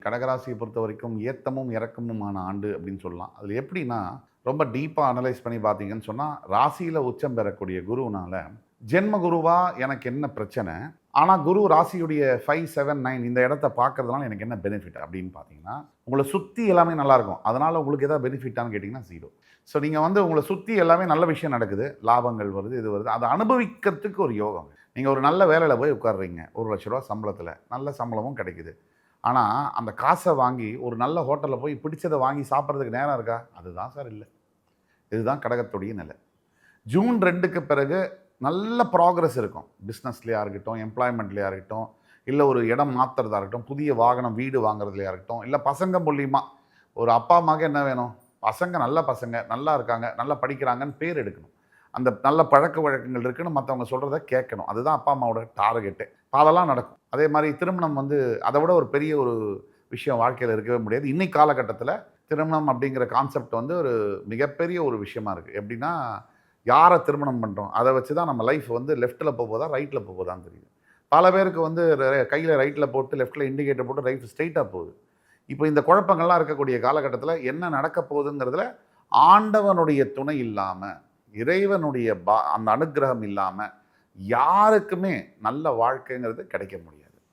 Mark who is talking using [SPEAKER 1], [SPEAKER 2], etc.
[SPEAKER 1] கடகராசியை பொறுத்த வரைக்கும் ஏத்தமும் இறக்கமுமான ஆண்டு அப்படின்னு சொல்லலாம். அதில் எப்படின்னா, ரொம்ப டீப்பாக அனலைஸ் பண்ணி பார்த்தீங்கன்னு சொன்னால், ராசியில் உச்சம் பெறக்கூடிய குருவுனால, ஜென்ம குருவா எனக்கு என்ன பிரச்சனை? ஆனால் குரு ராசியுடைய 5, 7, 9 இந்த இடத்த பார்க்கறதுனால எனக்கு என்ன பெனிஃபிட் அப்படின்னு பார்த்தீங்கன்னா, உங்களை சுற்றி எல்லாமே நல்லாயிருக்கும். அதனால் உங்களுக்கு எதாவது பெனிஃபிட்டான்னு கேட்டிங்கன்னா 0. ஸோ நீங்கள் வந்து உங்களை சுற்றி எல்லாமே நல்ல விஷயம் நடக்குது. லாபங்கள் வருது, இது வருது. அதை அனுபவிக்கிறதுக்கு ஒரு யோகம். நீங்கள் ஒரு நல்ல வேலையில் போய் உட்கார்றீங்க. ₹1,00,000 சம்பளத்தில். நல்ல சம்பளமும் கிடைக்குது. ஆனால் அந்த காசை வாங்கி ஒரு நல்ல ஹோட்டலில் போய் பிடிச்சதை வாங்கி சாப்பிட்றதுக்கு நேரம் இருக்கா? அதுதான் சார் இல்லை. இதுதான் கடகத்துடைய நிலை. ஜூன் 2க்கு பிறகு நல்ல ப்ராக்ரஸ் இருக்கும். பிஸ்னஸ்லையாக இருக்கட்டும், எம்ப்ளாய்மெண்ட்லையாக இருக்கட்டும், இல்லை ஒரு இடம் மாற்றுறதா இருக்கட்டும், புதிய வாகனம் வீடு வாங்குறதுலையாக இருக்கட்டும், இல்லை பசங்க மூலியமாக ஒரு அப்பா அம்மாவுக்கு என்ன வேணும்? பசங்க நல்ல பசங்க, நல்லா இருக்காங்க, நல்லா படிக்கிறாங்கன்னு பேர் எடுக்கணும். அந்த நல்ல பழக்க வழக்கங்கள் இருக்குன்னு மற்றவங்க சொல்கிறத கேட்கணும். அதுதான் அப்பா அம்மாவோட டார்கெட்டு. அதெல்லாம் நடக்கும். அதே மாதிரி திருமணம் வந்து அதை விட ஒரு பெரிய ஒரு விஷயம் வாழ்க்கையில் இருக்கவே முடியாது. இன்னைக்கு காலகட்டத்தில் திருமணம் அப்படிங்கிற கான்செப்ட் வந்து ஒரு மிகப்பெரிய ஒரு விஷயமா இருக்குது. எப்படின்னா, யாரை திருமணம் பண்ணுறோம் அதை வச்சு தான் நம்ம லைஃப் வந்து லெஃப்ட்டில் போகுதா ரைட்டில் போகுதான்னு தெரியுது. பல பேருக்கு வந்து கையில் ரைட்டில் போட்டு லெஃப்ட்டில் இண்டிகேட்டர் போட்டு லைஃப் ஸ்ட்ரெயிட்டாக போகுது. இப்போ இந்த குழப்பங்கள்லாம் இருக்கக்கூடிய காலகட்டத்தில் என்ன நடக்க போகுதுங்கிறதுல ஆண்டவனுடைய துணை இல்லாமல், இறைவனுடைய அந்த அனுக்கிரகம் இல்லாமல் யாருக்குமே நல்ல வாழ்க்கைங்கிறது கிடைக்க முடியும்.